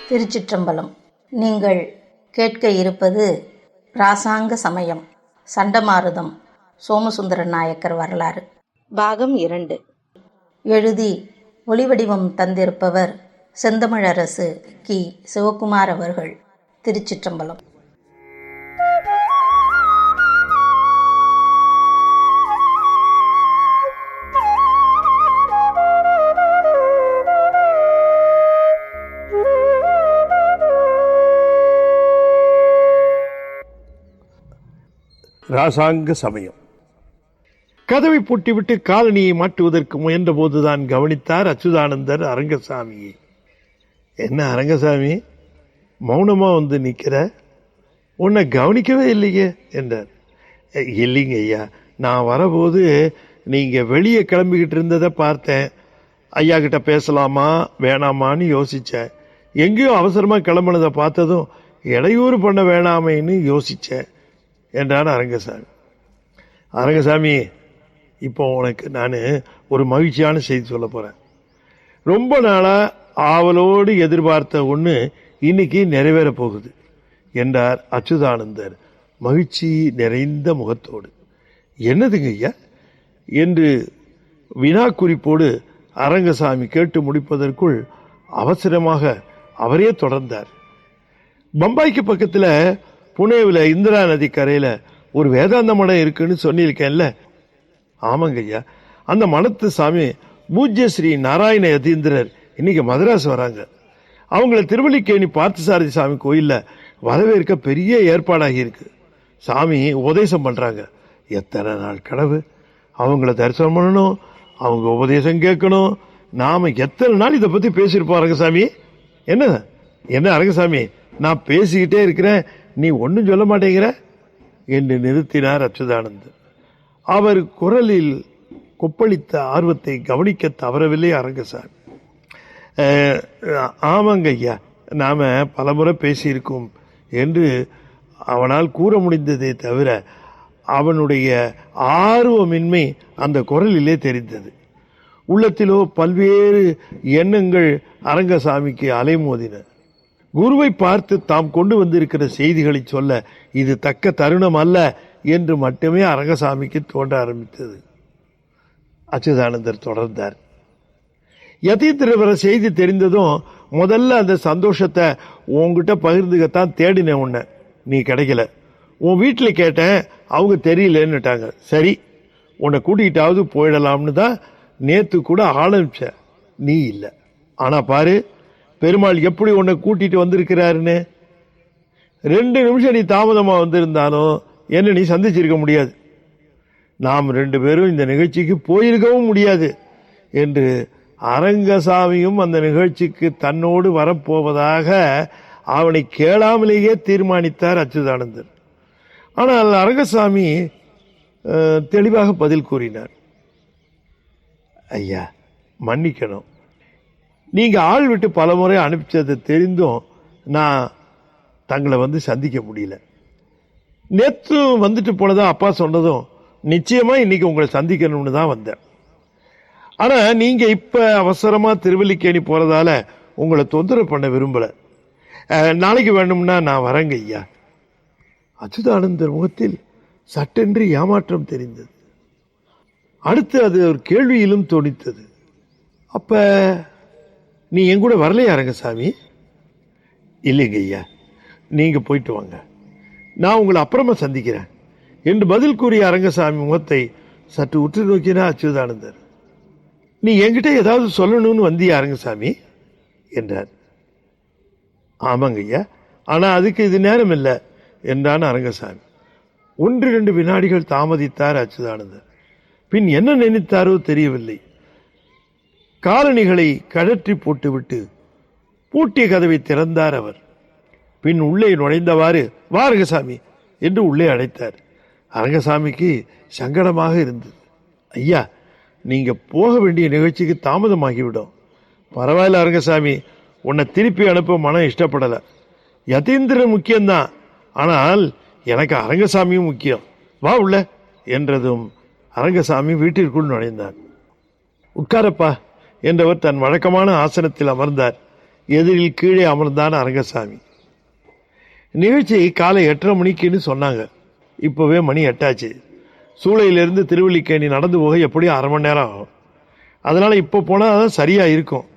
திருச்சிற்றம்பலம். நீங்கள் கேட்க இருப்பது இராசாங்க சமயம் சண்டமாருதம் சோமசுந்தரன் நாயக்கர் வரலாறு பாகம் 2. எழுதி ஒளிவடிவம் தந்திருப்பவர் செந்தமிழரசு கி. சிவகுமார் அவர்கள். திருச்சிற்றம்பலம். இராசாங்க சமயம். கதவை பூட்டிவிட்டு காலணியை மாட்டுவதற்கு முயன்ற போதுதான் கவனித்தார் அச்சுதானந்தர் அரங்கசாமியை. என்ன அரங்கசாமி, மௌனமா வந்து நிற்கிற, உன்னை கவனிக்கவே இல்லையே என்றார். இல்லைங்க ஐயா, நான் வரபோது நீங்க வெளியே கிளம்பிக்கிட்டு இருந்ததை பார்த்தேன். ஐயா கிட்ட பேசலாமா வேணாமான்னு யோசித்தேன். எங்கேயோ அவசரமாக கிளம்புனதை பார்த்ததும் இடையூறு பண்ண வேணாமேன்னு யோசித்தேன் என்றான் அரங்கசாமி. அரங்கசாமி, இப்போ உனக்கு நான் ஒரு மகிழ்ச்சியான செய்தி சொல்ல போகிறேன். ரொம்ப நாளாக ஆவலோடு எதிர்பார்த்த ஒன்று இன்னைக்கு நிறைவேற போகுது என்றார் அச்சுதானந்தர் மகிழ்ச்சி நிறைந்த முகத்தோடு. என்னதுங்க ஐயா என்று வினா குறிப்போடு அரங்கசாமி கேட்டு முடிப்பதற்குள் அவசரமாக அவரே தொடர்ந்தார். பம்பாய்க்கு பக்கத்தில் புனேவில் இந்திரா நதி கரையில் ஒரு வேதாந்த மடம் இருக்குன்னு சொல்லியிருக்கேன்ல. ஆமாங்க ஐயா, அந்த மடத்து சாமி பூஜ்ய ஸ்ரீ நாராயண யதீந்திரர் இன்னைக்கு மதராஸ் வராங்க. அவங்கள திருவல்லிக்கேணி பார்த்தசாரதி சாமி கோயிலில் வரவேற்க பெரிய ஏற்பாடாகி இருக்கு. சாமி உபதேசம் பண்ணுறாங்க. எத்தனை நாள் கனவு, அவங்கள தரிசனம் பண்ணணும், அவங்க உபதேசம் கேட்கணும். நாம் எத்தனை நாள் இதை பற்றி பேசியிருப்போம் அரங்கசாமி. என்ன அரங்கசாமி, நான் பேசிக்கிட்டே இருக்கிறேன், நீ ஒன்றும் சொல்ல மாட்டேங்கிற என்று நிறுத்தினார் அச்சுதானந்தர். அவர் குரலில் கொப்பளித்த ஆர்வத்தை கவனிக்க தவறவில்லை அரங்கசாமி. ஆமாங்க ஐயா, நாம் பலமுறை பேசியிருக்கோம் என்று அவனால் கூற முடிந்ததே தவிர அவனுடைய ஆர்வமின்மை அந்த குரலிலே தெரிந்தது. உள்ளத்திலோ பல்வேறு எண்ணங்கள் அரங்கசாமிக்கு அலைமோதின. குருவை பார்த்து தாம் கொண்டு வந்திருக்கிற செய்திகளை சொல்ல இது தக்க தருணம் அல்ல என்று மட்டுமே அரங்கசாமிக்கு தோன்ற ஆரம்பித்தது. அச்சுதானந்தர் தொடர்ந்தார். யதீந்திரர் வர செய்தி தெரிந்ததும் முதல்ல அந்த சந்தோஷத்தை உங்ககிட்ட பகிர்ந்துக்கத்தான் தேடினேன். உன்னை நீ கிடைக்கல. உன் வீட்டில் கேட்டேன், அவங்க தெரியலன்னுட்டாங்க. சரி, உன்னை கூட்டிகிட்டாவது போயிடலாம்னு தான் நேற்று கூட ஆரம்பிச்ச, நீ இல்லை. ஆனால் பாரு, பெருமாள் எப்படி உன்னை கூட்டிட்டு வந்திருக்கிறாருன்னு. 2 நிமிஷம் நீ தாமதமாக வந்திருந்தாலும் என்ன நீ சந்திச்சிருக்க முடியாது. நாம் 2 பேரும் இந்த நிகழ்ச்சிக்கு போயிருக்கவும் முடியாது என்று அரங்கசாமியும் அந்த நிகழ்ச்சிக்கு தன்னோடு வரப்போவதாக அவனை கேளாமலேயே தீர்மானித்தார் அச்சுதானந்தர். ஆனால் அரங்கசாமி தெளிவாக பதில் கூறினார். ஐயா, மன்னிக்கணும், நீங்கள் ஆள் விட்டு பல முறை அனுப்பிச்சதை தெரிந்தும் நான் தங்களை வந்து சந்திக்க முடியல. நேற்று வந்துட்டு போனதா அப்பா சொன்னதும் நிச்சயமாக இன்னைக்கு உங்களை சந்திக்கணும்னு தான் வந்தேன். ஆனால் நீங்கள் இப்போ அவசரமாக திருவல்லிக்கேணி போகிறதால உங்களை தொந்தரவு பண்ண விரும்பலை. நாளைக்கு வேணும்னா நான் வரேங்க ஐயா. அச்சுதானந்தர் முகத்தில் சட்டென்று ஏமாற்றம் தெரிந்தது. அடுத்து அது ஒரு கேள்வியிலும் தோணித்தது. அப்ப நீ என் கூட வரலையா அரங்கசாமி? இல்லைங்க ஐயா, நீங்கள் போயிட்டு வாங்க, நான் உங்களை அப்புறமா சந்திக்கிறேன் என்று பதில் கூறிய அரங்கசாமி முகத்தை சற்று உற்று நோக்கினார் அச்சுதானந்தர். நீ என்கிட்ட ஏதாவது சொல்லணும்னு வந்தியா அரங்கசாமி என்றார். ஆமாங்க ஐயா, ஆனால் அதுக்கு இது நேரம் இல்லை என்றான் அரங்கசாமி. 1-2 வினாடிகள் தாமதித்தார் அச்சுதானந்தர். பின் என்ன நினைத்தாரோ தெரியவில்லை. காலணிகளை கழற்றி போட்டுவிட்டு பூட்டிய கதவை திறந்தார் அவர். பின் உள்ளே நுழைந்தவாறு வா அரங்கசாமி என்று உள்ளே அழைத்தார். அரங்கசாமிக்கு சங்கடமாக இருந்தது. ஐயா, நீங்க போக வேண்டிய நிகழ்ச்சிக்கு தாமதமாகிவிடும். பரவாயில்ல அரங்கசாமி, உன்னை திருப்பி அனுப்ப மனம் இஷ்டப்படலை. யதீந்திரன் முக்கியம்தான், ஆனால் எனக்கு அரங்கசாமியும் முக்கியம், வா உள்ள என்றதும் அரங்கசாமி வீட்டிற்குள் நுழைந்தார். உட்காரப்பா என்றவர் தன் வழக்கமான ஆசனத்தில் அமர்ந்தார். எதிரில் கீழே அமர்ந்தான் அரங்கசாமி. நிகழ்ச்சி காலை 8:30 மணிக்குன்னு சொன்னாங்க. இப்போவே மணி 8 ஆச்சு. சூளையிலிருந்து திருவல்லிக்கேணி நடந்து போக எப்படியும் 1/2 மணி நேரம் ஆகும். அதனால் இப்போ போனால் தான் சரியாக இருக்கும்.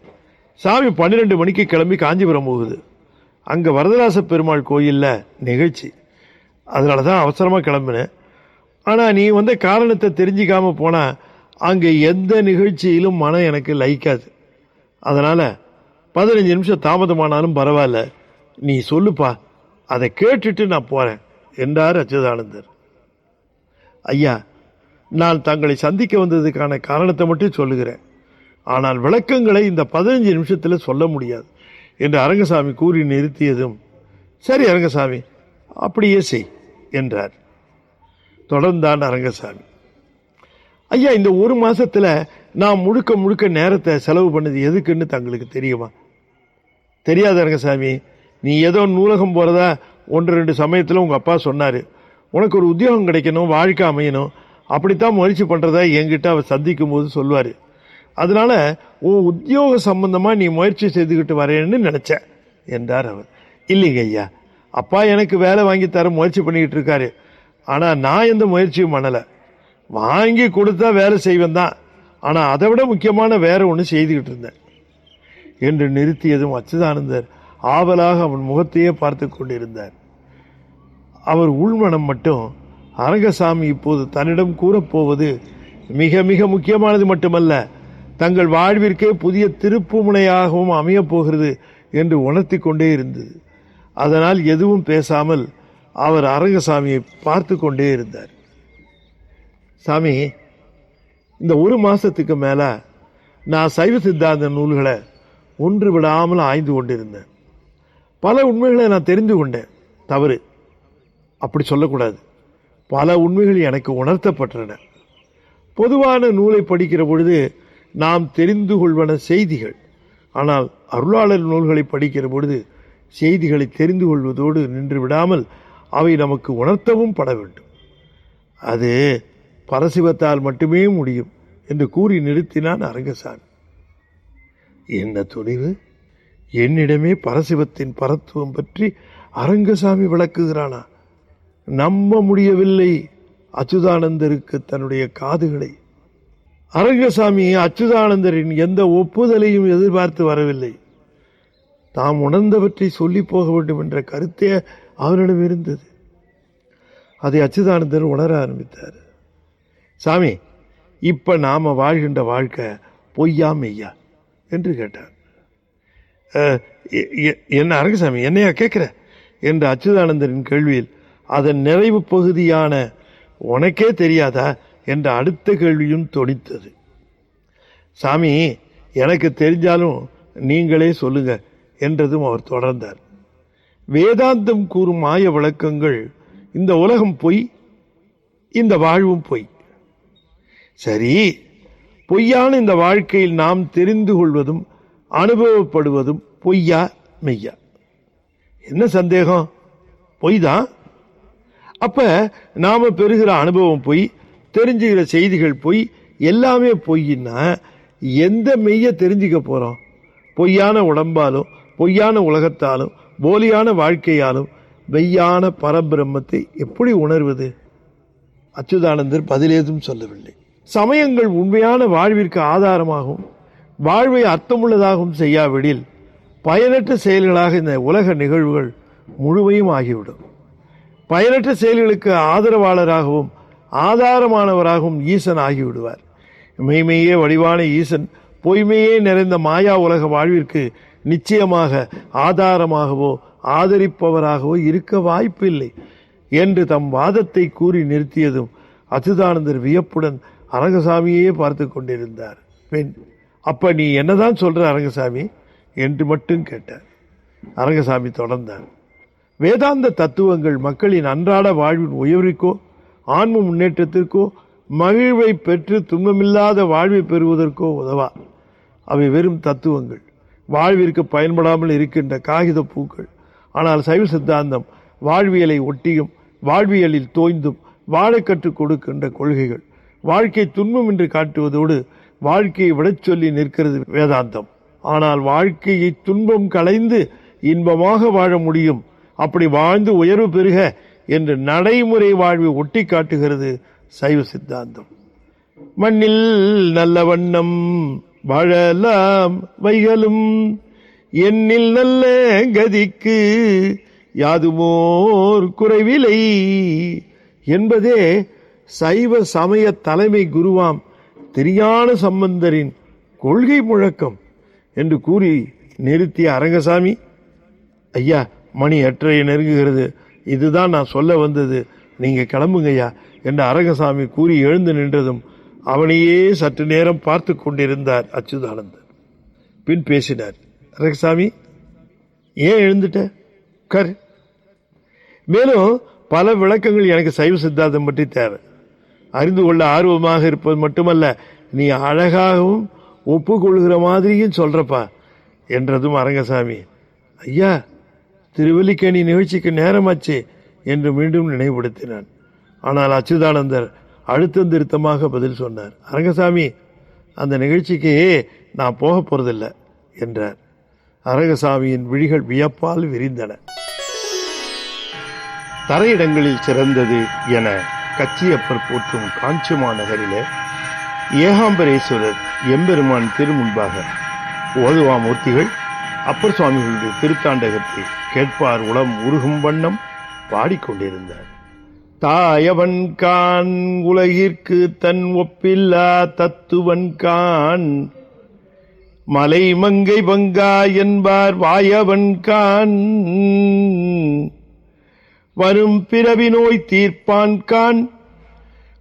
சாமி 12 மணிக்கு கிளம்பி காஞ்சிபுரம் போகுது. அங்கே வரதராச பெருமாள் கோயிலில் நிகழ்ச்சி. அதனால தான் அவசரமாக கிளம்பினேன். ஆனால் நீ வந்த காரணத்தை தெரிஞ்சிக்காமல் போனால் அங்கே எந்த நிகழ்ச்சியிலும் மனம் எனக்கு லைக்காது. அதனால் 15 நிமிஷம் தாமதமானாலும் பரவாயில்ல, நீ சொல்லுப்பா, அதை கேட்டுட்டு நான் போகிறேன் என்றார் அச்சுதானந்தர். ஐயா, நான் தங்களை சந்திக்க வந்ததுக்கான காரணத்தை மட்டும் சொல்லுகிறேன். ஆனால் விளக்கங்களை இந்த 15 நிமிஷத்தில் சொல்ல முடியாது என்று அரங்கசாமி கூறி நிறுத்தியதும், சரி அரங்கசாமி, அப்படியே செய் என்றார். தொடர்ந்தான் அரங்கசாமி. ஐயா, இந்த 1 மாசத்துல நான் முழுக்க முழுக்க நேரத்தை செலவு பண்ணது எதுக்குன்னு தங்களுக்கு தெரியுமா? தெரியாது அரங்கசாமி. நீ ஏதோ நூலகம் போறதா 1-2 சமயத்தில் உங்க அப்பா சொன்னாரு. உனக்கு ஒரு உத்தியோகம் கிடைக்கணும், வாழ்க்கை அமையணும், அப்படித்தான் முயற்சி பண்றதா என்கிட்ட அவர் சந்திக்கும் போது சொல்லுவாரு. அதனால உன் உத்தியோக சம்பந்தமா நீ முயற்சி செய்துக்கிட்டு வரேன்னு நினைச்சேன் என்றார் அவர். இல்லைங்க ஐயா, அப்பா எனக்கு வேலை வாங்கி தர முயற்சி பண்ணிக்கிட்டு இருக்காரு. ஆனா நான் எந்த முயற்சியும் பண்ணல. வாங்கி கொடுத்தா வேலை செய்வேன் தான், ஆனா அதை விட முக்கியமான வேற ஒன்று செய்துக்கிட்டு இருந்தேன் என்று நிறுத்தியதும் அச்சுதானந்தர் ஆவலாக அவன் முகத்தையே பார்த்து கொண்டிருந்தார். அவர் உள்மனம் மட்டும், அரங்கசாமி இப்போது தன்னிடம் கூறப்போவது மிக மிக முக்கியமானது மட்டுமல்ல, தங்கள் வாழ்விற்கே புதிய திருப்பு முனையாகவும் அமையப் போகிறது என்று உணர்த்தி கொண்டே இருந்தது. அதனால் எதுவும் பேசாமல் அவர் அரங்கசாமியை பார்த்து கொண்டே இருந்தார். சாமி, இந்த 1 மாசத்துக்கு மேல நான் சைவ சித்தாந்த நூல்களை ஒன்று விடாமல் ஆய்ந்து கொண்டிருந்தேன். பல உண்மைகளை நான் தெரிந்து கொண்டேன். தவறு, அப்படி சொல்லக்கூடாது. பல உண்மைகள் எனக்கு உணர்த்தப்பட்டன. பொதுவான நூலை படிக்கிற பொழுது நாம் தெரிந்து கொள்வன செய்திகள். ஆனால் அருளாளர் நூல்களை படிக்கிற பொழுது செய்திகளை தெரிந்து கொள்வதோடு நின்று விடாமல் அவை நமக்கு உணர்த்தவும் பட வேண்டும். அது பரசிவத்தால் மட்டுமே முடியும் என்று கூறி நிறுத்தினான் அரங்கசாமி. என்ன துணிவு! என்னிடமே பரசிவத்தின் பரத்துவம் பற்றி அரங்கசாமி விளக்குகிறானா? நம்ப முடியவில்லை அச்சுதானந்தருக்கு தன்னுடைய காதுகளை. அரங்கசாமி அச்சுதானந்தரின் எந்த ஒப்புதலையும் எதிர்பார்த்து வரவில்லை. தாம் உணர்ந்தவற்றை சொல்லி போக வேண்டும் என்ற கருத்தே அவரிடம் இருந்தது. அதை அச்சுதானந்தர் உணர ஆரம்பித்தார். சாமி, இப்ப நாம வாழ்கின்ற வாழ்க்கை பொய்யா மெய்யா என்று கேட்டார். என்ன அரங்கசாமி, என்னையா கேட்கிற என்ற அச்சுதானந்தரின் கேள்வியில் அதன் நிறைவு பகுதியான உனக்கே தெரியாதா என்ற அடுத்த கேள்வியும் தொனித்தது. சாமி, எனக்கு தெரிஞ்சாலும் நீங்களே சொல்லுங்க என்றதும் அவர் தொடர்ந்தார். வேதாந்தம் கூறும் மாய விளக்கங்கள், இந்த உலகம் பொய், இந்த வாழ்வும் பொய். சரி, பொய்யான இந்த வாழ்க்கையில் நாம் தெரிந்து கொள்வதும் அனுபவப்படுவதும் பொய்யா மெய்யா? என்ன சந்தேகம்? பொய் தான். அப்ப நாம பெறுகிற அனுபவம் பொய், தெரிஞ்சுக்கிற செய்திகள் பொய், எல்லாமே பொய்னா எந்த மெய்ய தெரிஞ்சுக்க போறோம்? பொய்யான உடம்பாலும் பொய்யான உலகத்தாலும் போலியான வாழ்க்கையாலும் மெய்யான பரபிரம்மத்தை எப்படி உணர்வது? அச்சுதானந்தர் பதிலேதும் சொல்லவில்லை. சமயங்கள் உண்மையான வாழ்விற்கு ஆதாரமாகவும் வாழ்வை அர்த்தமுள்ளதாகவும் செய்யாவிடில் பயனற்ற செயல்களாக இந்த உலக நிகழ்வுகள் முழுமையும் ஆகிவிடும். பயனற்ற செயல்களுக்கு ஆதரவாளராகவும் ஆதாரமானவராகவும் ஈசன் ஆகிவிடுவார். மெய்மையே வடிவான ஈசன் பொய்மையே நிறைந்த மாயா உலக வாழ்விற்கு நிச்சயமாக ஆதாரமாகவோ ஆதரிப்பவராகவோ இருக்க வாய்ப்பில்லை என்று தம் வாதத்தை கூறி நிறுத்தியதும் அச்சுதானந்தர் வியப்புடன் அரங்கசாமியே பார்த்து கொண்டிருந்தார். பெண், அப்ப நீ என்னதான் சொல்ற அரங்கசாமி என்று மட்டும் கேட்டார். அரங்கசாமி தொடர்ந்தார். வேதாந்த தத்துவங்கள் மக்களின் அன்றாட வாழ்வின் உயர்விற்கோ ஆன்ம முன்னேற்றத்திற்கோ மகிழ்வை பெற்று துன்பமில்லாத வாழ்வை பெறுவதற்கோ உதவா. அவை வெறும் தத்துவங்கள், வாழ்விற்கு பயன்படாமல் இருக்கின்ற காகித பூக்கள். ஆனால் சைவ சித்தாந்தம் வாழ்வியலை ஒட்டியும் வாழ்வியலில் தோய்ந்தும் வாழ கற்றுக் கொடுக்கின்ற கொள்கைகள். வாழ்க்கை துன்பம் என்று காட்டுவதோடு வாழ்க்கையை விடச் சொல்லி நிற்கிறது வேதாந்தம். ஆனால் வாழ்க்கையை துன்பம் களைந்து இன்பமாக வாழ முடியும். அப்படி வாழ்ந்து உயர்வு பெறுக என்று நடைமுறை வாழ்வை ஒட்டி காட்டுகிறது சைவ சித்தாந்தம். மண்ணில் நல்ல வண்ணம் வாழலாம் வைகளும், எண்ணில் நல்ல கதிக்கு யாதுமோர் குறைவில்லை என்பதே சைவ சமய தலைமை குருவாம் திருஞான சம்பந்தரின் கொள்கை முழக்கம் என்று கூறி நிறுத்திய அரங்கசாமி, ஐயா மணி 8:30 நெருங்குகிறது, இதுதான் நான் சொல்ல வந்தது, நீங்க கிளம்புங்கய்யா என்று அரங்கசாமி கூறி எழுந்து நின்றதும் அவனையே சற்று நேரம் பார்த்து கொண்டிருந்தார் அச்சுதானந்தர். பின் பேசினார். அரங்கசாமி, ஏன் எழுந்துட்ட? உட்கார். மேலும் பல விளக்கங்கள் எனக்கு சைவ சித்தாந்தம் பற்றி தேவை. அறிந்து கொள்ள ஆர்வமாக இருப்பது மட்டுமல்ல, நீ அழகாகவும் ஒப்புக்கொள்கிற மாதிரியும் சொல்றப்பா என்றதும் அரங்கசாமி, ஐயா திருவல்லிக்கேணி நிகழ்ச்சிக்கு நேரமாச்சு என்று மீண்டும் நினைவுபடுத்தினான். ஆனால் அச்சுதானந்தர் அழுத்தம் திருத்தமாக பதில் சொன்னார். அரங்கசாமி, அந்த நிகழ்ச்சிக்கு நான் போக போறதில்லை என்றார். அரங்கசாமியின் விழிகள் வியப்பால் விரிந்தன. தரையிடங்களில் சிறந்தது என கச்சியப்பர் போற்றும் காஞ்சி மாநகரிலே ஏகாம்பரேஸ்வரர் எம்பெருமான் திருமுன்பாக ஓதுவாமூர்த்திகள் அப்பர் சுவாமிகளுடைய திருத்தாண்டகத்தை கேட்பார் உளம் உருகும் வண்ணம் பாடிக்கொண்டிருந்தார். தாயவன் கான் உலகிற்கு தன் ஒப்பில்லா தத்துவன் கான், மலை மங்கை பங்கா என்பார் வாயவன் கான், வரும் பிறவி நோய் தீர்ப்பான் கான்,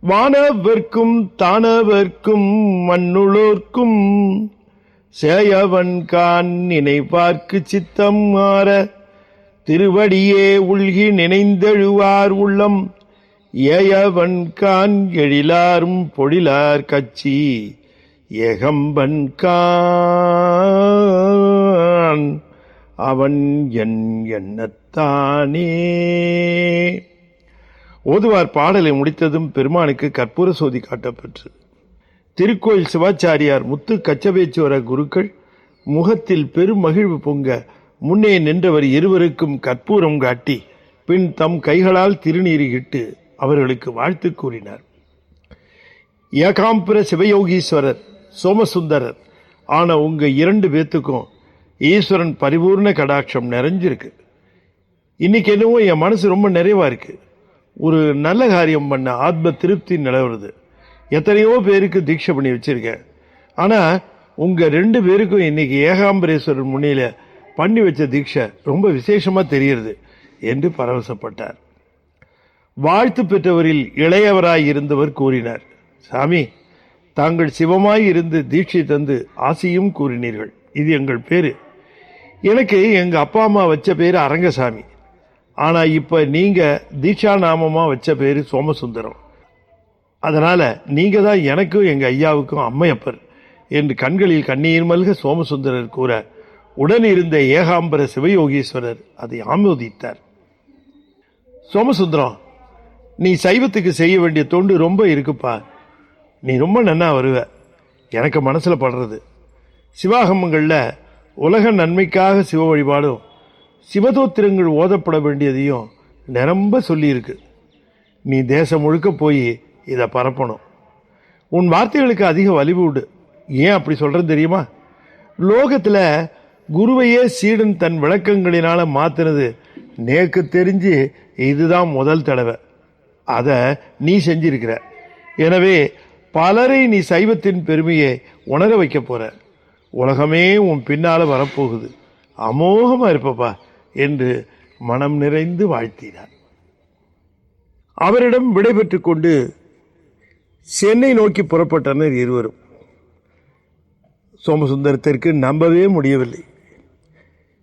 வானவர்க்கும் தானவர்க்கும் மண்ணுளோர்க்கும் சேயவன் கான், நினைவார்க்கு சித்தம் மாற திருவடியே உள்கி நினைந்தெழுவார் உள்ளம், ஏயவன் கான் எழிலாரும் பொழிலார் கச்சி ஏகம்பன் கான், அவன் என் எண்ணத்தானே. ஓதுவார் பாடலை முடித்ததும் பெருமானுக்கு கற்பூர சோதி காட்டப்பெற்றது. திருக்கோயில் சிவாச்சாரியார் முத்து கச்சபேச்சுவர குருக்கள் முகத்தில் பெரும் மகிழ்வு பொங்க முன்னே நின்றவர் இருவருக்கும் கற்பூரம் காட்டி பின் தம் கைகளால் திருநீரிட்டு அவர்களுக்கு வாழ்த்து கூறினார். ஏகாம்பர சிவயோகீஸ்வரர் சோமசுந்தரர் ஆன உங்க 2 பேத்துக்கும் ஈஸ்வரன் பரிபூர்ண கடாட்சம் நிறைஞ்சிருக்கு. இன்னைக்கு என்னவோ என் மனசு ரொம்ப நிறைவா இருக்கு. ஒரு நல்ல காரியம் பண்ண ஆத்ம திருப்தி நிலவுறது. எத்தனையோ பேருக்கு தீட்சை பண்ணி வச்சிருக்கேன். ஆனா உங்க 2 பேருக்கும் இன்னைக்கு ஏகாம்பரேஸ்வரர் முன்னில பண்ணி வச்ச தீட்சை ரொம்ப விசேஷமா தெரிகிறது என்று பரவசப்பட்டார். வாழ்த்து பெற்றவரில் இளையவராய் இருந்தவர் கூறினார், சாமி, தாங்கள் சிவமாய் இருந்து தீட்சை தந்து ஆசியும் கூறினீர்கள். இது எங்கள் பேரு. எனக்கு எங்க அப்பா அம்மா வச்ச பேரு அரங்கசாமி. ஆனா இப்ப நீங்க தீட்சா நாமமா வச்ச பேரு சோமசுந்தரம். அதனால நீங்க தான் எனக்கும் எங்க ஐயாவுக்கும் அம்மையப்பர் என்று கண்களில் கண்ணீர் மல்க சோமசுந்தரர் கூற உடன் இருந்த ஏகாம்பர சிவயோகீஸ்வரர் அதை ஆமோதித்தார். சோமசுந்தரம், நீ சைவத்துக்கு செய்ய வேண்டிய தொண்டு ரொம்ப இருக்குப்பா. நீ ரொம்ப நன்னா வருவ. எனக்கு மனசுல படுறது, சிவாகமங்கள்ல உலக நன்மைக்காக சிவ வழிபாடும் சிவதோத்திரங்கள் ஓதப்பட வேண்டியதையும் நிரம்ப சொல்லியிருக்கு. நீ தேசம் முழுக்க போய் இதை பரப்பணும். உன் வார்த்தைகளுக்கு அதிக வலிவு உண்டு. ஏன் அப்படி சொல்றேன்னு தெரியுமா? லோகத்துல குருவையே சீடன் தன் விளக்கங்களினால மாத்தினது நேக்கு தெரிஞ்சு இதுதான் முதல் தடவை. அத நீ செஞ்சிருக்கிற. எனவே பலரை நீ சைவத்தின் பெருமையை உணர வைக்க போற. உலகமே உன் பின்னால வரப்போகுது. அமோகமா இருப்பப்பா என்று மனம் நிறைந்து வாழ்த்தினார். அவரிடம் விடைபெற்றுக் கொண்டு சென்னை நோக்கி புறப்பட்டனர் இருவரும். சோமசுந்தரத்திற்கு நம்பவே முடியவில்லை.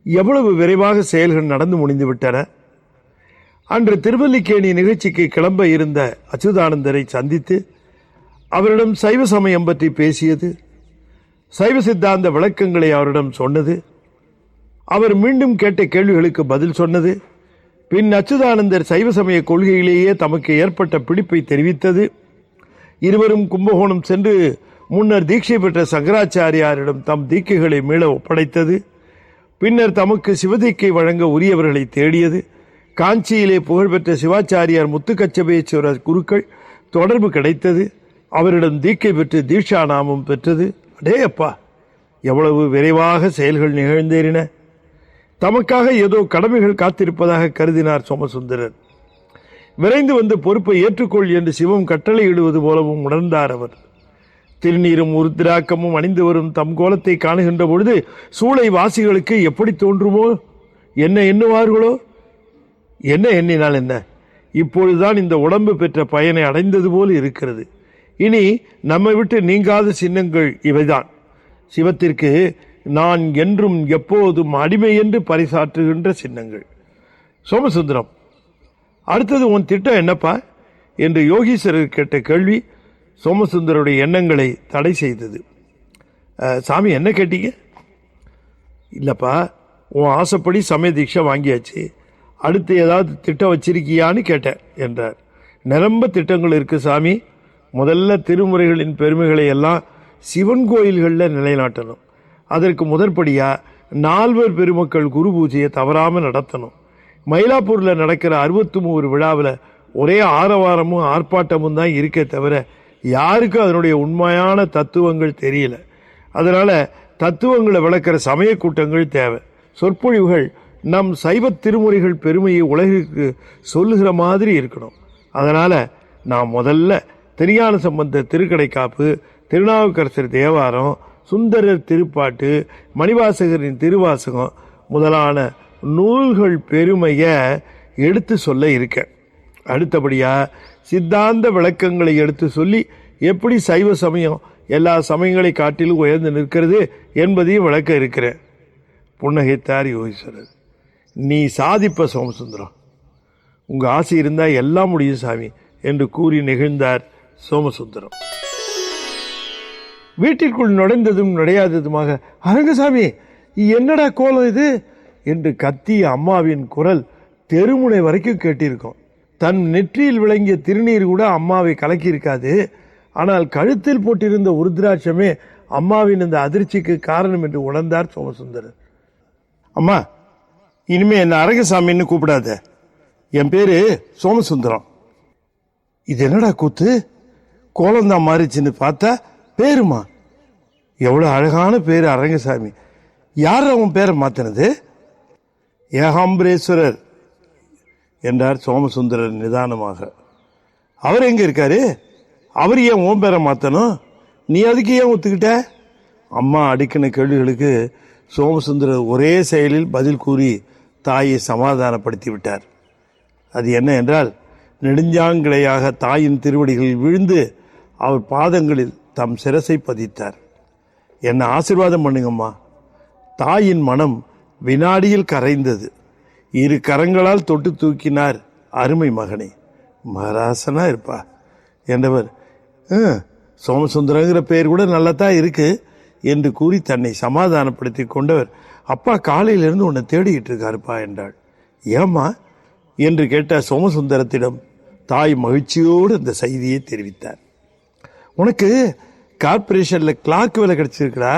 எவ்வளவு விரைவாக செயல்கள் நடந்து முடிந்துவிட்டன. அன்று திருவல்லிக்கேணி நிகழ்ச்சிக்கு கிளம்ப இருந்த அச்சுதானந்தரை சந்தித்து அவரிடம் சைவ சமயம் பற்றி பேசியது, சைவ சித்தாந்த விளக்கங்களை அவரிடம் சொன்னது, அவர் மீண்டும் கேட்ட கேள்விகளுக்கு பதில் சொன்னது, பின் அச்சுதானந்தர் சைவ சமய கொள்கையிலேயே தமக்கு ஏற்பட்ட பிடிப்பை தெரிவித்தது, இருவரும் கும்பகோணம் சென்று முன்னர் தீட்சை பெற்ற சங்கராச்சாரியாரிடம் தம் தீக்கைகளை மீள ஒப்படைத்தது. பின்னர் தமக்கு சிவதீக்கை வழங்க உரியவர்களை தேடியது. காஞ்சியிலே புகழ்பெற்ற சிவாச்சாரியார் முத்துக்கச்சபேஸ்வரர் குருக்கள் தொடர்பு கிடைத்தது. அவரிடம் தீக்கை பெற்று தீட்சா நாமம் பெற்றது. அடே அப்பா, எவ்வளவு விரைவாக செயல்கள் நிகழ்ந்தேறின! தமக்காக ஏதோ கடமைகள் காத்திருப்பதாக கருதினார் சோமசுந்தரர். விரைந்து வந்து பொறுப்பை ஏற்றுக்கொள் என்று சிவம் கட்டளையிடுவது போலவும் உணர்ந்தார் அவர். திருநீரும் உருத்திராக்கமும் அணிந்து வரும் தம் கோலத்தை காணுகின்ற பொழுது சூளை வாசிகளுக்கு எப்படி தோன்றுமோ, என்ன எண்ணுவார்களோ? என்ன எண்ணினால் என்ன? இப்பொழுதுதான் இந்த உடம்பு பெற்ற பயனை அடைந்தது போல் இருக்கிறது. இனி நம்மை விட்டு நீங்காத சின்னங்கள் இவைதான். சிவத்திற்கு நான் என்றும் எப்போதும் அடிமை என்று பரிசாற்றுகின்ற சின்னங்கள். சோமசுந்தரம், அடுத்தது உன் திட்டம் என்னப்பா என்று யோகீஸ்வரர் கேட்ட கேள்வி சோமசுந்தருடைய எண்ணங்களை தடை செய்தது. சாமி, என்ன கேட்டீங்க? இல்லப்பா, உன் ஆசைப்படி சமய தீட்சை வாங்கியாச்சு, அடுத்து ஏதாவது திட்டம் வச்சிருக்கியான்னு கேட்டேன் என்றார். நிரம்ப திட்டங்கள் இருக்கு சாமி. முதல்ல திருமுறைகளின் பெருமைகளை எல்லாம் சிவன் கோயில்களில் நிலைநாட்டணும். அதற்கு முதற்படியா 4 பெருமக்கள் குரு பூஜையை தவறாமல் நடத்தணும். மயிலாப்பூரில் நடக்கிற 63 விழாவில் ஒரே ஆரவாரமும் ஆர்ப்பாட்டமும் தான் இருக்கே தவிர யாருக்கும் அதனுடைய உண்மையான தத்துவங்கள் தெரியல. அதனால தத்துவங்களை விளக்கிற சமய கூட்டங்கள் தேவை. சொற்பொழிவுகள் நம் சைவ திருமுறைகள் பெருமையை உலகிற்கு சொல்லுகிற மாதிரி இருக்கணும். அதனால நான் முதல்ல திருஞான சம்பந்தர் திருக்கடைக்காப்பு, திருநாவுக்கரசர் தேவாரம், சுந்தரர் திருப்பாட்டு, மணிவாசகரின் திருவாசகம் முதலான நூல்கள் பெருமையை எடுத்து சொல்ல இருக்கேன். அடுத்தபடியா சித்தாந்த விளக்கங்களை எடுத்து சொல்லி எப்படி சைவ சமயம் எல்லா சமயங்களை காட்டிலும் உயர்ந்து நிற்கிறது என்பதையும் விளக்க இருக்கிறேன். புன்னகைத்தார் யோகீஸ்வரர். நீ சாதிப்ப சோமசுந்தரம், உங்க ஆசை இருந்தா எல்லாம் முடியும் சாமி என்று கூறி நெகிழ்ந்தார் சோமசுந்தரம். வீட்டிற்குள் நுழைந்ததும் நுழையாததுமாக, அரங்கசாமி என்னடா கோலம் இது என்று கத்திய அம்மாவின் குரல் தெருமுனை வரைக்கும் கேட்டிருக்கோம். தன் நெற்றியில் விளங்கிய திருநீர் கூட அம்மாவை கலக்கியிருக்காது. ஆனால் கழுத்தில் போட்டிருந்த உருத்ராட்சமே அம்மாவின் இந்த அதிர்ச்சிக்கு காரணம் என்று உணர்ந்தார் சோமசுந்தரர். அம்மா, இனிமே என்ன அரங்கசாமின்னு கூப்பிடாத, என் பேரு சோமசுந்தரம். இது என்னடா கூத்து, கோலந்தான் மாறிச்சுன்னு பார்த்தா பேருமா? எவ்வளவு அழகான பேரு அரங்கசாமி. யார் அவன் பேரை மாத்தினது? ஏகாம்பரேஸ்வரர் என்றார் சோமசுந்தரர் நிதானமாக. அவர் எங்க இருக்காரு? அவர் ஏன் உன் பேரை மாத்தணும்? நீ அதுக்கு ஏன் ஒத்துக்கிட்ட? அம்மா அடுக்கின கேள்விகளுக்கு சோமசுந்தரர் ஒரே செயலில் பதில் கூறி தாயை சமாதானப்படுத்தி விட்டார். அது என்ன என்றால், நெடுஞ்சாங்கிளையாக தாயின் திருவடிகளில் விழுந்து அவர் பாதங்களில் தம் சிரசை பதித்தார். என்னை ஆசீர்வாதம் பண்ணுங்கம்மா. தாயின் மனம் வினாடியில் கரைந்தது. 2 கரங்களால் தொட்டு தூக்கினார். அருமை மகனே, மகாராசனா இருப்பா என்றவர், சோமசுந்தரங்கிற பெயர் கூட நல்லதான் இருக்கு என்று கூறி தன்னை சமாதானப்படுத்தி கொண்டவர், அப்பா காலையிலிருந்து உன்னை தேடிக்கிட்டு இருக்காருப்பா என்றாள். ஏம்மா என்று கேட்ட சோமசுந்தரத்திடம் தாய் மகிழ்ச்சியோடு அந்த செய்தியை தெரிவித்தார். உனக்கு கார்பரேஷன்ல கிளார்க் வேலை கிடைச்சிருக்கா,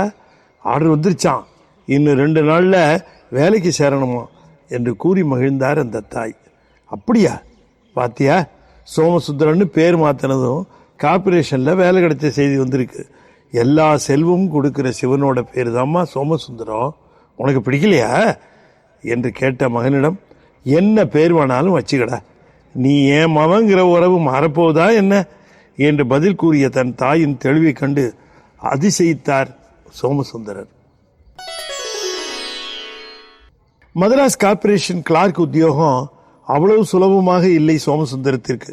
ஆர்டர் வந்துருச்சான், இன்னும் 2 நாள்ல வேலைக்கு சேரணுமா என்று கூறி மகிழ்ந்தார் அந்த தாய். அப்படியா, பாத்தியா, சோமசுந்தரன்னு பேர் மாத்தினதும் கார்பரேஷன்ல வேலை கிடைச்ச செய்தி வந்திருக்கு. எல்லா செல்வமும் கொடுக்கிற சிவனோட பேர் தான்மா சோமசுந்தரம். உனக்கு பிடிக்கலையா என்று கேட்ட மகனிடம், என்ன பேர் வேணாலும் வச்சுக்கடா, நீ ஏன் மவங்கிற உறவு மாறப்போவதா என்ன என்று பதில் கூறிய தன் தாயின் தெளிவை கண்டு அதிசயித்தார் சோமசுந்தரர். மதராஸ் கார்பரேஷன் கிளார்க் உத்தியோகம் அவ்வளவு சுலபமாக இல்லை சோமசுந்தரத்திற்கு.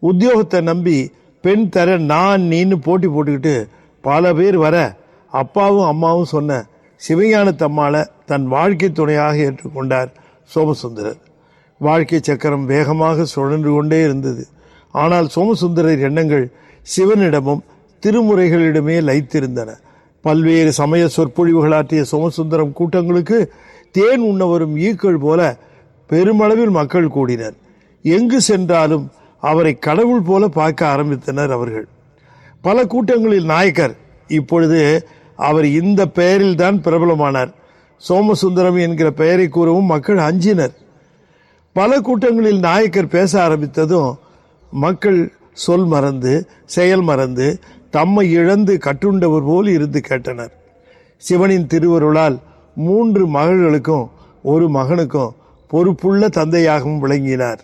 உத்தியோகத்தை நம்பி பெண் தர நான் நீன்னு போட்டி போட்டுக்கிட்டு பல பேர் வர அப்பாவும் அம்மாவும் சொன்ன சிவஞானத்தம்மாளை தன் வாழ்க்கை துணையாக ஏற்றுக்கொண்டார் சோமசுந்தரர். வாழ்க்கை சக்கரம் வேகமாக சுழன்று கொண்டே இருந்தது. ஆனால் சோமசுந்தரர் எண்ணங்கள் சிவனிடமும் திருமுறைகளிடமே லயித்திருந்தன. பல்வேறு சமய சொற்பொழிவுகளாற்றிய சோமசுந்தரம் கூட்டங்களுக்கு தேன் உண்ண வரும் ஈக்கள் போல பெருமளவில் மக்கள் கூடினர். எங்கு சென்றாலும் அவரை கடவுள் போல பார்க்க ஆரம்பித்தனர் அவர்கள். பல கூட்டங்களில் நாயக்கர். இப்பொழுது அவர் இந்த பெயரில் தான் பிரபலமானார். சோமசுந்தரம் என்கிற பெயரை கூறவும் மக்கள் அஞ்சினர். பல கூட்டங்களில் நாயக்கர் பேச ஆரம்பித்ததும் மக்கள் சொல் மறந்து செயல் மறந்து தம்மை இழந்து கட்டுண்டவர் போல் இருந்து கேட்டனர். சிவனின் திருவருளால் 3 மகள்களுக்கும் 1 மகனுக்கும் பொறுப்புள்ள தந்தையாகவும் விளங்கினார்.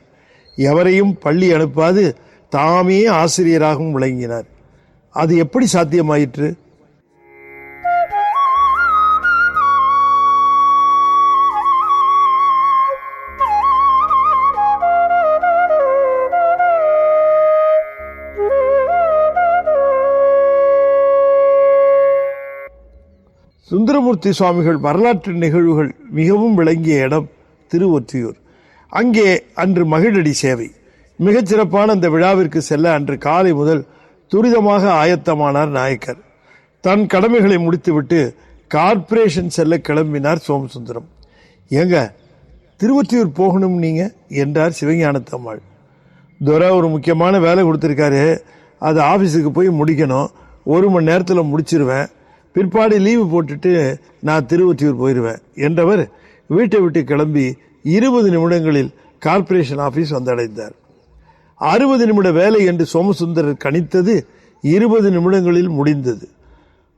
எவரையும் பள்ளி அனுப்பாது தாமே ஆசிரியராகவும் விளங்கினார். அது எப்படி சாத்தியமாயிற்று? சுந்தரமூர்த்தி சுவாமிகள் வரலாற்று நிகழ்வுகள் மிகவும் விளங்கிய இடம் திருவொற்றியூர். அங்கே அன்று மகிழடி சேவை. மிகச் சிறப்பான அந்த விழாவிற்கு செல்ல அன்று காலை முதல் துரிதமாக ஆயத்தமானார் நாயக்கர். தன் கடமைகளை முடித்துவிட்டு கார்ப்பரேஷன் செல்ல கிளம்பினார் சோமசுந்தரம். ஏங்க திருவொற்றியூர் போகணும் நீங்க என்றார் சிவஞானத்தம்மாள். துரை ஒரு முக்கியமான வேலை கொடுத்துருக்காரு, அது ஆஃபீஸுக்கு போய் முடிக்கணும், 1 மணி நேரத்தில் முடிச்சிருவேன், பிற்பாடு லீவு போட்டுட்டு நான் திருவொற்றியூர் போயிடுவேன் என்றவர் வீட்டை விட்டு கிளம்பி 20 நிமிடங்களில் கார்ப்பரேஷன் ஆஃபீஸ் வந்தடைந்தார். 60 நிமிட வேலை என்று சோமசுந்தரர் கணித்தது 20 நிமிடங்களில் முடிந்தது.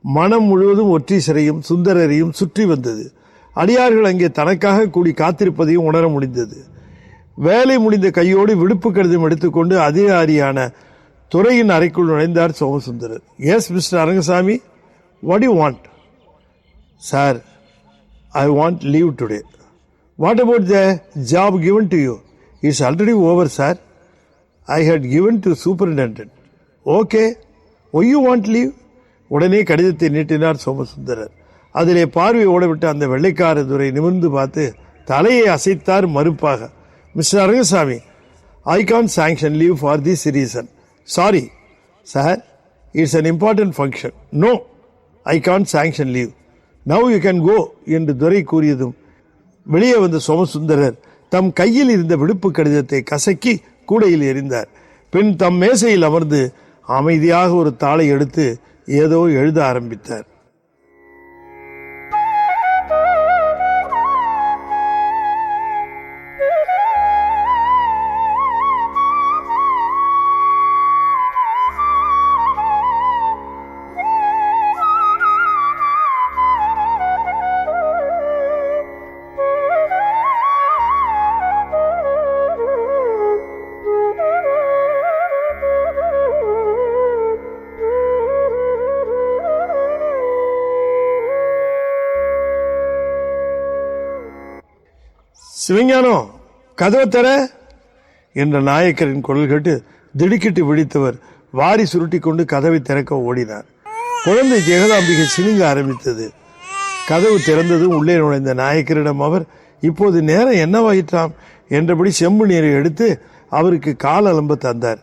மனம் முழுவதும் ஒற்றீசரையும் சுந்தரரையும் சுற்றி வந்தது. அடியார்கள் அங்கே தனக்காக கூடி காத்திருப்பதையும் உணர முடிந்தது. வேலை முடிந்த கையோடு விடுப்பு கடிதம் எடுத்துக்கொண்டு அதிகாரியான துறையின் அறைக்குள் நுழைந்தார் Somasundarar. S mister Arangasamy, what do you want? Sir, I want leave today. What about the job given to you? It's already over, sir. I had given to superintendent. Okay, why you want leave? உடனே கடிதத்தை நீட்டினார் சோமசுந்தரர். அதிலே பார்வை ஓடவிட்ட அந்த வெள்ளைக்கார துரை நிமிர்ந்து பார்த்து தலையை அசைத்தார் மறுப்பாக. Mister Arangasamy, I can't sanction leave for this reason. Sorry, sir, it's an important function. No, I can't sanction leave. Now you can go என்று துரை கூறியதும் வெளியே வந்த சோமசுந்தரர் தம் கையில் இருந்த விடுப்பு கடிதத்தை கசக்கி கூடையில் எறிந்தார். பின் தம் மேசையில் அமர்ந்து அமைதியாக ஒரு தாளை எடுத்து ஏதோ எழுத ஆரம்பித்தார். சிவஞானம், கதவை தர என்ற நாயக்கரின் குரல் கேட்டு திடுக்கிட்டு விழித்தவர் வாரி சுருட்டி கொண்டு கதவை திறக்க ஓடினார். குழந்தை ஜெகதாம்பிகை சினுங்க ஆரம்பித்தது. கதவு திறந்ததும் உள்ளே நுழைந்த நாயக்கரிடம் அவர், இப்போது நேரம் என்னவாயிற்றாம் என்றபடி செம்பு நீரை எடுத்து அவருக்கு கால் அலம்ப தந்தார்.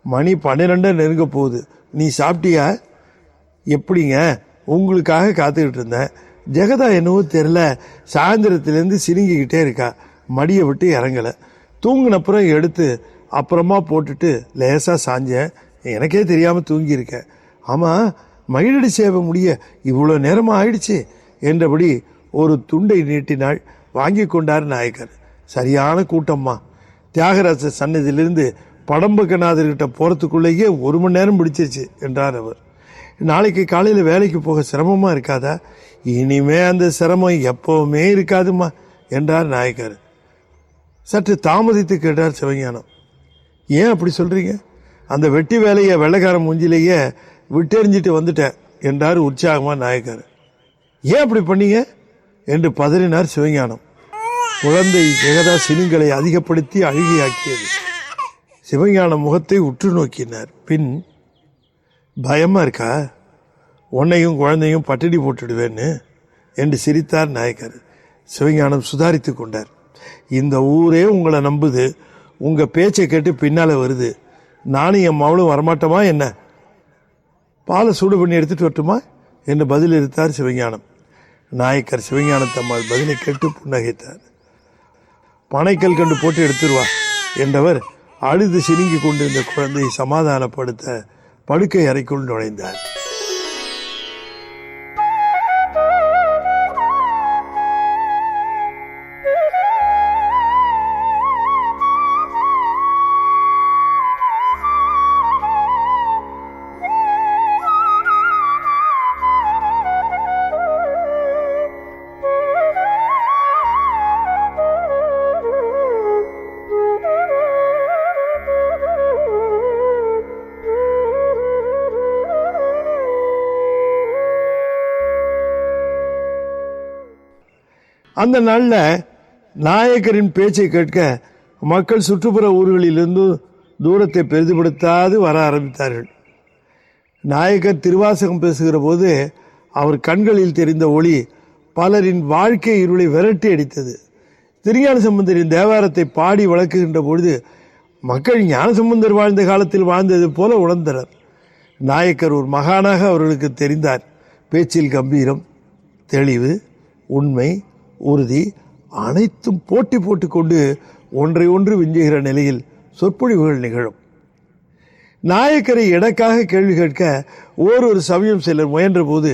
மணி 12 நெருங்க போகுது, நீ சாப்பிட்டியா? எப்படிங்க, உங்களுக்காக காத்துக்கிட்டு இருந்தேன். ஜெகதா என்னவோ தெரியல, சாயந்தரத்திலேருந்து சிரிங்கிக்கிட்டே இருக்கா, மடியை விட்டு இறங்கலை. தூங்கினப்புறம் எடுத்து அப்புறமா போட்டுட்டு லேசாக சாஞ்சேன், எனக்கே தெரியாமல் தூங்கியிருக்கேன். ஆமாம், மகிழடி சேவை முடிய இவ்வளோ நேரமாக ஆயிடுச்சு என்றபடி ஒரு துண்டை நீட்டினாள். வாங்கி கொண்டார் நாயக்கர். சரியான கூட்டம்மா. தியாகராஜ சன்னதியிலிருந்து படம்பக்கநாதர்கிட்ட போகிறதுக்குள்ளேயே 1 மணி நேரம் பிடிச்சிருச்சு என்றார் அவர். நாளைக்கு காலையில் வேலைக்கு போக சிரமமாக இருக்காதா? இனிமே அந்த சிரமம் எப்பவுமே இருக்காதுமா என்றார் நாயக்கர். சற்று தாமதித்து கேட்டார் சிவஞானம். ஏன் அப்படி சொல்றீங்க? அந்த வெட்டி வேலையை வெள்ளைக்கார மூஞ்சிலேயே விட்டெறிஞ்சிட்டு வந்துட்டேன் என்றார் உற்சாகமா நாயக்கர். ஏன் அப்படி பண்ணீங்க என்று பதறினார் சிவஞானம். குழந்தை ஜெகதா சினுங்களை அதிகப்படுத்தி அழுகியாக்கியது. சிவஞானம் முகத்தை உற்று நோக்கினார். பின், பயமா இருக்கா? உன்னையும் குழந்தையும் பட்டினி போட்டுடுவேன்னு என்று சிரித்தார் நாயக்கர். சிவஞானம் சுதாரித்து கொண்டார். இந்த ஊரே உங்களை நம்புது, உங்க பேச்சை கேட்டு பின்னால வருது. நானும் என் மவளும் வரமாட்டோமா என்ன? பாலை சூடு பண்ணி எடுத்துட்டு வரட்டுமா என்று பதில் எடுத்தார் சிவஞானம். நாயக்கர் சிவஞானத்தம்மாள் பதிலை கேட்டு புன்னகைத்தார். பனைக்கல் கண்டு போட்டு எடுத்துருவா என்றவர் அழுது சிரிங்கி கொண்டிருந்த குழந்தையை சமாதானப்படுத்த படுக்கை அறைக்குள் நுழைந்தார். அந்த நாளில் நாயக்கரின் பேச்சை கேட்க மக்கள் சுற்றுப்புற ஊர்களிலிருந்து தூரத்தை பெரிதுபடுத்தாது வர ஆரம்பித்தார்கள். நாயக்கர் திருவாசகம் பேசுகிற போது அவர் கண்களில் தெரிந்த ஒளி பலரின் வாழ்க்கை இருளை விரட்டி அடித்தது. திருஞான சம்பந்தரின் தேவாரத்தை பாடி வழக்குகின்ற பொழுது மக்கள் ஞானசம்பந்தர் வாழ்ந்த காலத்தில் வாழ்ந்தது போல உணர்ந்தனர். நாயக்கர் ஒரு மகானாக அவர்களுக்கு தெரிந்தார். பேச்சில் கம்பீரம், தெளிவு, உண்மை, உறுதி அனைத்தும் போட்டி போட்டுக்கொண்டு ஒன்றை ஒன்று விஞ்சுகிற நிலையில் சொற்பொழிவுகள் நிகழும். நாயக்கரை எடக்காக கேள்வி கேட்க ஓரொரு சமயம் சிலர் முயன்ற போது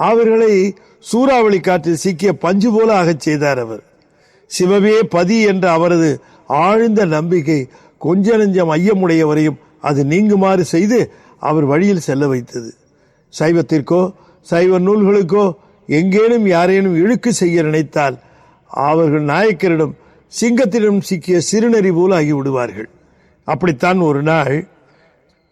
அவர்களை சூறாவளி காற்றில் சிக்கிய பஞ்சு போல ஆகச் செய்தார். அவர் சிவமே பதி என்ற அவரது ஆழ்ந்த நம்பிக்கை கொஞ்ச நெஞ்சம் ஐயமுடையவரையும் அது நீங்குமாறு செய்து அவர் வழியில் செல்ல வைத்தது. சைவத்திற்கோ சைவ நூல்களுக்கோ எங்கேனும் யாரேனும் இழுக்கு செய்ய நினைத்தால் அவர்கள் நாயக்கரிடம் சிங்கத்திடம் சிக்கிய சிறுநெறி போல ஆகிவிடுவார்கள். அப்படித்தான் ஒரு நாள்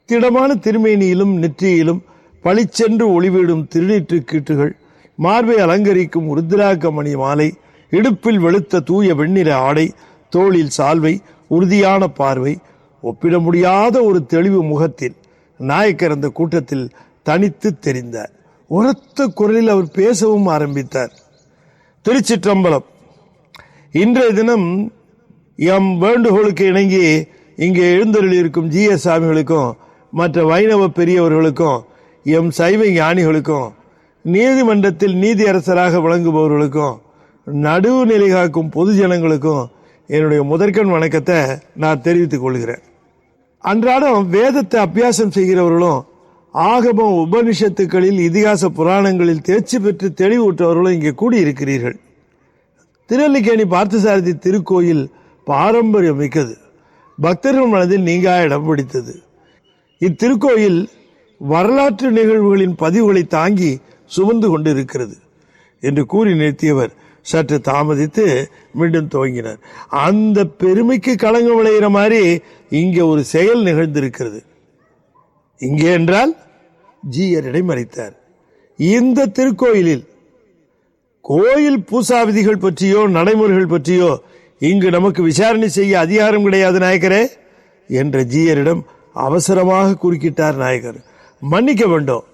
திடமான திருமேனியிலும் நெற்றியிலும் பளிச்சென்று ஒளிவிடும் திருநீற்று கீட்டுகள், மார்பை அலங்கரிக்கும் ருத்ராக்க மணி மாலை, இடுப்பில் வெளுத்த தூய வெண்ணிற ஆடை, தோளில் சால்வை, உறுதியான பார்வை, ஒப்பிட முடியாத ஒரு தெளிவு முகத்தில் நாயக்கர் அந்த கூட்டத்தில் தனித்து தெரிந்தார். உரத்த குரலில் அவர் பேசவும் ஆரம்பித்தார். திருச்சிற்றம்பலம். இன்றைய தினம் எம் வேண்டுகோளுக்கு இணங்கி இங்கே எழுந்தருளி இருக்கும் ஜி.எஸ். சாமிகளுக்கும் மற்ற வைணவ பெரியவர்களுக்கும் எம் சைவ ஞானிகளுக்கும் நீதிமன்றத்தில் நீதி அரசராக விளங்குபவர்களுக்கும் நடுவுநிலை காக்கும் பொது ஜனங்களுக்கும் என்னுடைய முதற்கண் வணக்கத்தை நான் தெரிவித்துக் கொள்கிறேன். அன்றாடம் வேதத்தை அபியாசம் செய்கிறவர்களும் ஆகமம் உபனிஷத்துக்களில் இதிகாச புராணங்களில் தேர்ச்சி பெற்று தெளிவூற்றவர்களும் இங்கே கூடியிருக்கிறீர்கள். திருவல்லிக்கேணி பார்த்தசாரதி திருக்கோயில் பாரம்பரியம் மிக்கது, பக்தர்கள் மனதில் நீங்கா இடம் பிடித்தது. இத்திருக்கோயில் வரலாற்று நிகழ்வுகளின் பதிவுகளை தாங்கி சுமந்து கொண்டிருக்கிறது என்று கூறி நிறுத்தியவர் சற்று தாமதித்து மீண்டும் துவங்கினார். அந்த பெருமைக்கு களங்கம் விளைகிற மாதிரி இங்கே ஒரு செயல் நிகழ்ந்திருக்கிறது. இங்கே என்றால் ஜீயர் இடைமறித்தார். இந்த திருக்கோயிலில் கோயில் பூசா விதிகள் பற்றியோ நடைமுறைகள் பற்றியோ இங்கு நமக்கு விசாரணை செய்ய அதிகாரம் கிடையாது நாயக்கரே என்ற ஜீயரிடம் அவசரமாக குறுக்கிட்டார் நாயக்கர். மன்னிக்க வேண்டும்,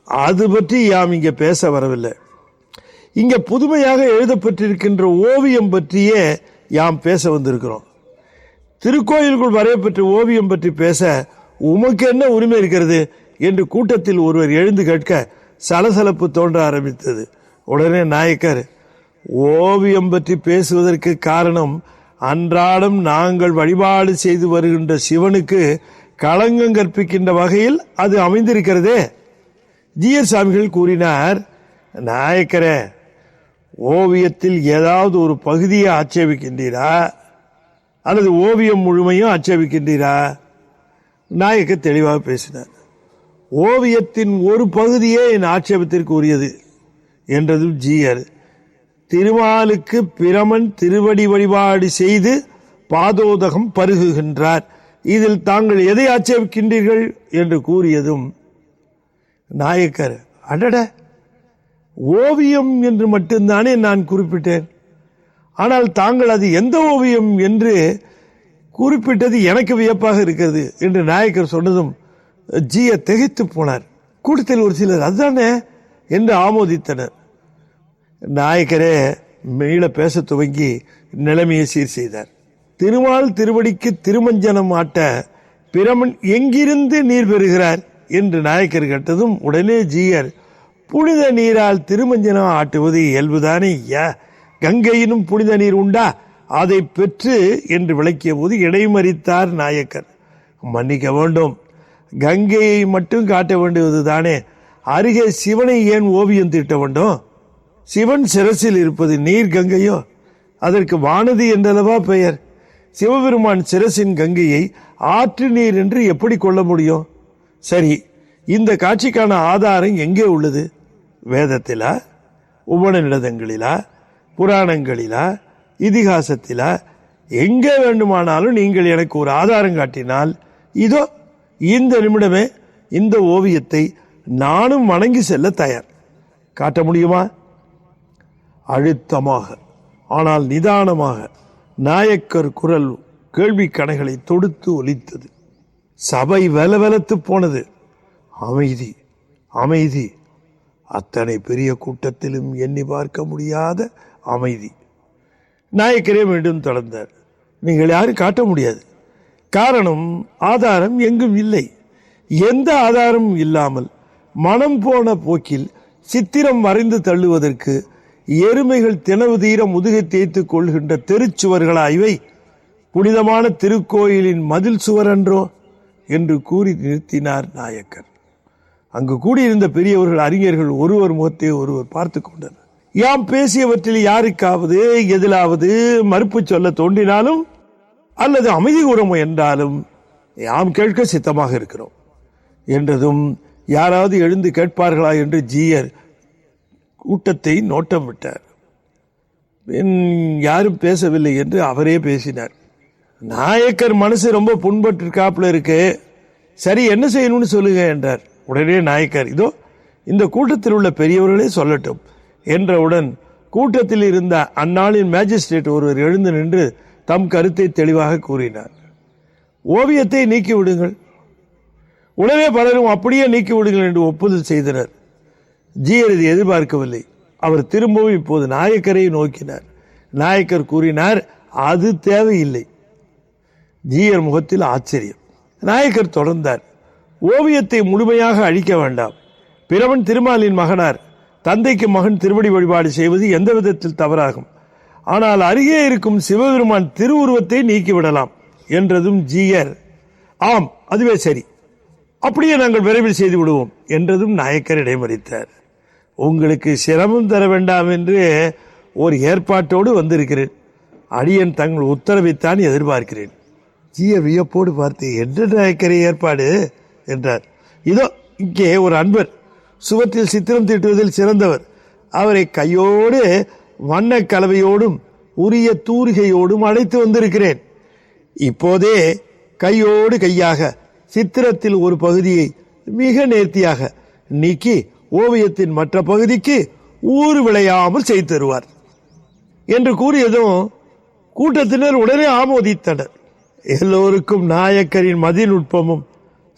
அது பற்றி யாம் இங்கே பேச வரவில்லை. இங்கே புதுமையாக எழுதப்பட்டிருக்கின்ற ஓவியம் பற்றியே யாம் பேச வந்திருக்கிறோம். திருக்கோயிலுக்குள் வரையப்பட்ட ஓவியம் பற்றி பேச உமக்கு என்ன உரிமை இருக்கிறது என்று கூட்டத்தில் ஒருவர் எழுந்து கேட்க சலசலப்பு தோன்ற ஆரம்பித்தது. உடனே நாயக்கர், ஓவியம் பற்றி பேசுவதற்கு காரணம் அன்றாடம் நாங்கள் வழிபாடு செய்து வருகின்ற சிவனுக்கு களங்கம் கற்பிக்கின்ற வகையில் அது அமைந்திருக்கிறதே. ஜி.எஸ். சாமிகள் கூறினார், நாயக்கரே, ஓவியத்தில் ஏதாவது ஒரு பகுதியை ஆட்சேபிக்கின்றீரா அல்லது ஓவியம் முழுமையும் ஆட்சேபிக்கின்றீரா? நாயக்கர் தெளிவாக பேசினார். ஓவியத்தின் ஒரு பகுதியே என் ஆட்சேபத்திற்கு உரியது என்றதும் ஜீயர், திருமாலுக்கு பிரமன் திருவடி வழிபாடு செய்து பாதோதகம் பருகுகின்றார், இதில் தாங்கள் எதை ஆட்சேபிக்கின்றீர்கள் என்று கூறியதும் நாயக்கர், அடட, ஓவியம் என்று மட்டும்தானே நான் குறிப்பிட்டேன், ஆனால் தாங்கள் அது எந்த ஓவியம் என்று குறிப்பிட்டது எனக்கு வியப்பாக இருக்கிறது என்று நாயக்கர் சொன்னதும் ஜீய திகைத்து போனார். கூட்டத்தில் ஒரு சிலர் அதுதானே என்று ஆமோதித்தனர். நாயக்கரே மீள பேச துவங்கி நிலைமையை சீர் செய்தார். திருமால் திருவடிக்கு திருமஞ்சனம் ஆட்ட பிரமன் எங்கிருந்து நீர் பெறுகிறார் என்று நாயக்கர் கேட்டதும் உடனே ஜீயர், புனித நீரால் திருமஞ்சனம் ஆட்டுவது இயல்புதானே ஐயா, கங்கையினும் புனித நீர் உண்டா, அதை பெற்று என்று விளக்கிய போது இடைமறித்தார் நாயக்கர். மன்னிக்க வேண்டும், கங்கையை மட்டும் காட்ட வேண்டுவது தானே, அருகே சிவனை ஏன் ஓவியம் தீட்ட வேண்டும்? சிவன் சிரசில் இருப்பது நீர் கங்கையோ? அதற்கு வானதி என்றளவா பெயர்? சிவபெருமான் சிரசின் கங்கையை ஆற்று நீர் என்று எப்படி கொள்ள முடியும்? சரி, இந்த காட்சிக்கான ஆதாரம் எங்கே உள்ளது? வேதத்திலா, உபநிடதங்களிலா, புராணங்களிலா, இதிகாசத்திலா? எங்கே வேண்டுமானாலும் நீங்கள் எனக்கு ஒரு ஆதாரம் காட்டினால், இதோ இந்த நிமிடமே இந்த ஓவியத்தை நானும் வணங்கி செல்ல தயார். காட்ட முடியுமா? அழுத்தமாக ஆனால் நிதானமாக நாயக்கர் குரல் கேள்வி கணைகளை தொடுத்து ஒலித்தது. சபை வெலவெலத்து போனது. அமைதி, அமைதி. அத்தனை பெரிய கூட்டத்திலும் எண்ணி பார்க்க முடியாத அமைதி. நாயக்கரே மீண்டும் தொடர்ந்தார். நீங்கள் யாரும் காட்ட முடியாது. காரணம், ஆதாரம் எங்கும் இல்லை. எந்த ஆதாரமும் இல்லாமல் மனம் போன போக்கில் சித்திரம் வரைந்து தள்ளுவதற்கு எருமைகள் தினவு தீர முதுகை தேய்த்து கொள்கின்ற தெருச்சுவர்களா இவை? புனிதமான திருக்கோயிலின் மதில் சுவரன்றோ என்று கூறி நிறுத்தினார் நாயக்கர். அங்கு கூடியிருந்த பெரியவர்கள், அறிஞர்கள் ஒருவர் முகத்தை ஒருவர் பார்த்து கொண்டனர். யாம் பேசியவற்றில் யாருக்காவது எதிலாவது மறுப்பு சொல்ல தோன்றினாலும் அல்லது அமைதி கூற என்றாலும் யாம் கேட்க சித்தமாக இருக்கிறோம் என்றதும் யாராவது எழுந்து கேட்பார்களா என்று ஜீயர் கூட்டத்தை நோட்டம் விட்டார். யாரும் பேசவில்லை என்று அவரே பேசினார். நாயக்கர் மனசு ரொம்ப புண்பட்டிருக்காப்புல இருக்கு, சரி என்ன செய்யணும்னு சொல்லுங்க என்றார். உடனே நாயக்கர், இதோ இந்த கூட்டத்தில் உள்ள பெரியவர்களே சொல்லட்டும் என்றவுடன் கூட்டத்தில் இருந்த அந்நாளின் மேஜிஸ்ட்ரேட் ஒருவர் எழுந்து நின்று தம் கருத்தை தெளிவாக கூறினார். ஓவியத்தை நீக்கி விடுங்கள். உடனே பலரும் அப்படியே நீக்கி விடுங்கள் என்று ஒப்புதல் செய்தனர். ஜீயர் இது எதிர்பார்க்கவில்லை. அவர் திரும்பவும் இப்போது நாயக்கரை நோக்கினார். நாயக்கர் கூறினார், அது தேவையில்லை. ஜீயர் முகத்தில் ஆச்சரியம். நாயக்கர் தொடர்ந்தார், ஓவியத்தை முழுமையாக அழிக்க வேண்டாம். பிறவன் திருமாலின் மகனார். தந்தைக்கு மகன் திருவடி வழிபாடு செய்வது எந்த விதத்தில் தவறாகும். ஆனால் அருகே இருக்கும் சிவபெருமான் திருவுருவத்தை நீக்கிவிடலாம் என்றதும் ஜீயர், ஆம் அதுவே சரி, அப்படியே நாங்கள் விரைவில் செய்து விடுவோம் என்றதும் நாயக்கர் இடைமறித்தார். உங்களுக்கு சிரமம் தர வேண்டாம் என்று ஒரு ஏற்பாட்டோடு வந்திருக்கிறேன். அடியன் தங்கள் உத்தரவைத்தான் எதிர்பார்க்கிறேன். ஜீய வியப்போடு பார்த்து, என்ன நாயக்கரை ஏற்பாடு என்றார். இதோ இங்கே ஒரு அன்பர் சுவற்றில் சித்திரம் தீட்டுவதில் சிறந்தவர். அவரை கையோடு வண்ண கலவையோடும் உரிய தூரிகையோடும் அழைத்து வந்திருக்கிறேன். இப்போதே கையோடு கையாக சித்திரத்தில் ஒரு பகுதியை மிக நேர்த்தியாக நீக்கி ஓவியத்தின் மற்ற பகுதிக்கு ஊறு விளையாமல் செய்து தருவார் என்று கூறியதும் கூட்டத்தினர் உடனே ஆமோதித்தனர். எல்லோருக்கும் நாயக்கரின் மதிநுட்பமும்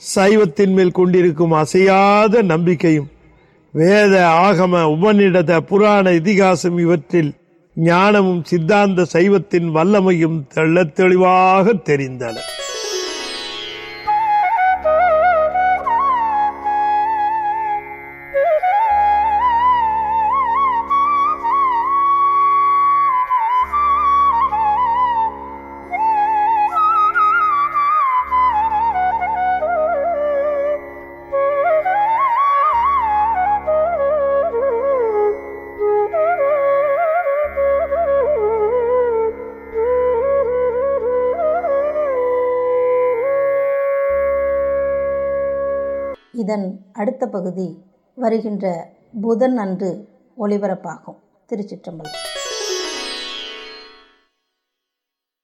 சைவத்தின் மேல் கொண்டிருக்கும் அசையாத நம்பிக்கையும் வேத ஆகம உபநிடத புராண இதிகாசம் இவற்றில் ஞானமும் சித்தாந்த சைவத்தின் வல்லமையும் தெள்ளத் தெளிவாக தெரிந்தன. இதன் அடுத்த பகுதி வருகின்ற புதன் அன்று ஒளிபரப்பாகும். திருச்சிற்றம்பலம்.